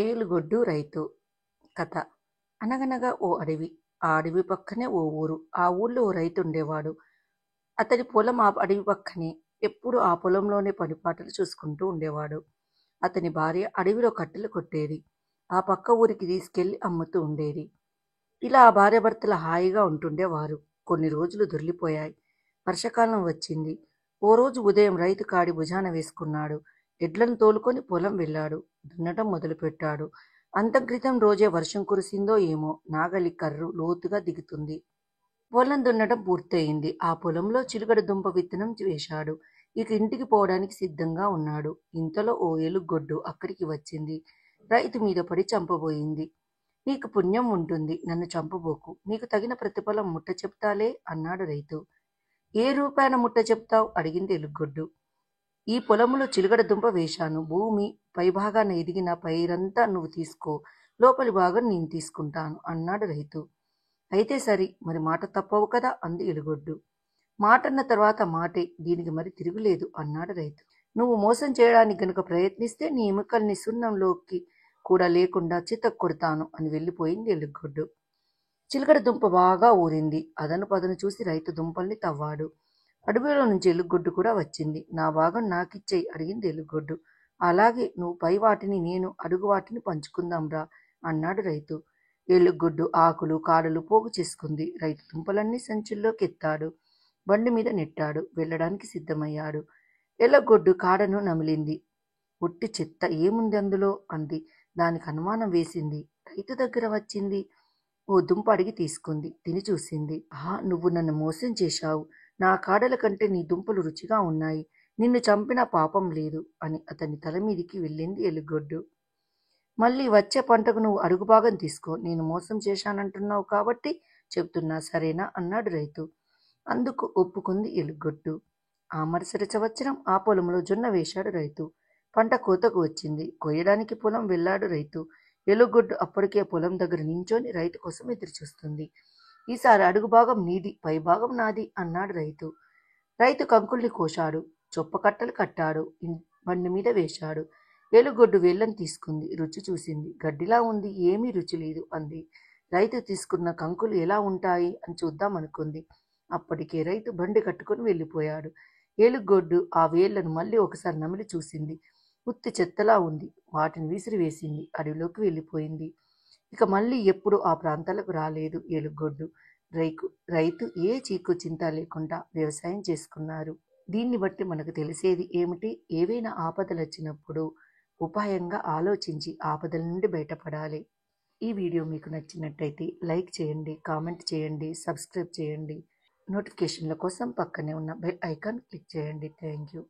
ఏలుగొడ్డు రైతు కథ. అనగనగా ఓ అడవి. ఆ అడవి పక్కనే ఓ ఊరు. ఆ ఊళ్ళో ఓ రైతు ఉండేవాడు. అతని పొలం ఆ అడవి పక్కనే. ఎప్పుడు ఆ పొలంలోనే పనిపాటలు చూసుకుంటూ ఉండేవాడు. అతని భార్య అడవిలో కట్టెలు కొట్టేది. ఆ పక్క ఊరికి తీసుకెళ్లి అమ్ముతూ ఉండేది. ఇలా ఆ భార్యాభర్తలు హాయిగా ఉంటుండేవారు. కొన్ని రోజులు దొర్లిపోయాయి. వర్షాకాలం వచ్చింది. ఓ రోజు ఉదయం రైతు కాడి భుజాన వేసుకున్నాడు. ఎడ్లను తోలుకొని పొలం వెళ్ళాడు. దున్నటం మొదలుపెట్టాడు. అంతం క్రితం రోజే వర్షం కురిసిందో ఏమో, నాగలి కర్రు లోతుగా దిగుతుంది. పొలం దున్నడం పూర్తయింది. ఆ పొలంలో చిలుకడ దుంప విత్తనం వేశాడు. ఇక ఇంటికి పోవడానికి సిద్ధంగా ఉన్నాడు. ఇంతలో ఓ ఎలుగొడ్డు అక్కడికి వచ్చింది. రైతు మీద పడి చంపబోయింది. నీకు పుణ్యం ఉంటుంది, నన్ను చంపబోకు. నీకు తగిన ప్రతిఫలం ముట్ట చెప్తాలే అన్నాడు రైతు. ఏ రూపాయన ముట్ట చెప్తావ్ అడిగింది ఎలుగొడ్డు. ఈ పొలంలో చిలుకడ దుంప వేశాను. భూమి పైభాగాన ఎదిగిన పైరంతా నువ్వు తీసుకో, లోపలి భాగం నేను తీసుకుంటాను అన్నాడు రైతు. అయితే సరి, మరి మాట తప్పవు కదా అంది ఎలుగొడ్డు. మాటన్న తర్వాత మాటే, దీనికి మరి తిరుగులేదు అన్నాడు రైతు. నువ్వు మోసం చేయడానికి గనుక ప్రయత్నిస్తే నీ ఎముకల్ని సున్నంలోకి కూడా లేకుండా చితక్ కొడతాను అని వెళ్ళిపోయింది ఎలుగొడ్డు. చిలకడ దుంప బాగా ఊరింది. అదను పదను చూసి రైతు దుంపల్ని తవ్వాడు. అడవిలో నుంచి ఎలుగొడ్డు కూడా వచ్చింది. నా భాగం నాకిచ్చేయి అడిగింది ఎలుగొడ్డు. అలాగే, నువ్వు పై వాటిని నేను అడుగు వాటిని పంచుకుందాంరా అన్నాడు రైతు. ఎలుగొడ్డు ఆకులు కాడలు పోగు చేసుకుంది. రైతు దుంపలన్నీ సంచుల్లోకి ఎత్తాడు. బండి మీద నెట్టాడు. వెళ్ళడానికి సిద్ధమయ్యాడు. ఎలుగొడ్డు కాడను నమిలింది. ఒట్టి చెత్త, ఏముంది అందులో అంది. దానికి అనుమానం వేసింది. రైతు దగ్గర వచ్చింది. ఓ దుంప అడిగి తీసుకుంది. తిని చూసింది. నువ్వు నన్ను మోసం చేశావు. నా కాడల కంటే నీ దుంపలు రుచిగా ఉన్నాయి. నిన్ను చంపినా పాపం లేదు అని అతని తల మీదికి వెళ్ళింది ఎలుగొడ్డు. మళ్ళీ వచ్చే పంటకు నువ్వు అడుగు భాగం తీసుకో. నేను మోసం చేశానంటున్నావు కాబట్టి చెప్తున్నా, సరేనా అన్నాడు రైతు. అందుకు ఒప్పుకుంది ఎలుగొడ్డు. ఆ మరుసటి సంవత్సరం ఆ పొలంలో జొన్న వేశాడు రైతు. పంట కోతకు వచ్చింది. కొయ్యడానికి పొలం వెళ్ళాడు రైతు. ఎలుగొడ్డు అప్పటికే పొలం దగ్గర నించొని రైతు కోసం ఎదురుచూస్తుంది. ఈసారి అడుగు భాగం నీది, పై భాగం నాది అన్నాడు రైతు. రైతు కంకుల్ని కోశాడు. చొప్ప కట్టలు కట్టాడు. బండి మీద వేశాడు. ఎలుగొడ్డు వేళ్ళని తీసుకుంది. రుచి చూసింది. గడ్డిలా ఉంది, ఏమీ రుచి లేదు అంది. రైతు తీసుకున్న కంకులు ఎలా ఉంటాయి అని చూద్దాం అనుకుంది. అప్పటికే రైతు బండి కట్టుకుని వెళ్ళిపోయాడు. ఎలుగొడ్డు ఆ వేళ్లను మళ్ళీ ఒకసారి నమిలి చూసింది. ఉత్తి చెత్తలా ఉంది. వాటిని విసిరివేసింది. అడవిలోకి వెళ్ళిపోయింది. ఇక మళ్ళీ ఎప్పుడు ఆ ప్రాంతాలకు రాలేదు ఎలుగొడ్డు. రైతు ఏ చీకు చింత లేకుండా వ్యవసాయం చేసుకున్నారు. దీన్ని బట్టి మనకు తెలిసేది ఏమిటి? ఏవైనా ఆపదలు వచ్చినప్పుడు ఉపాయంగా ఆలోచించి ఆపదల నుండి బయటపడాలి. ఈ వీడియో మీకు నచ్చినట్టయితే లైక్ చేయండి, కామెంట్ చేయండి, సబ్స్క్రైబ్ చేయండి. నోటిఫికేషన్ల కోసం పక్కనే ఉన్న బెల్ ఐకాన్ క్లిక్ చేయండి. Thank you.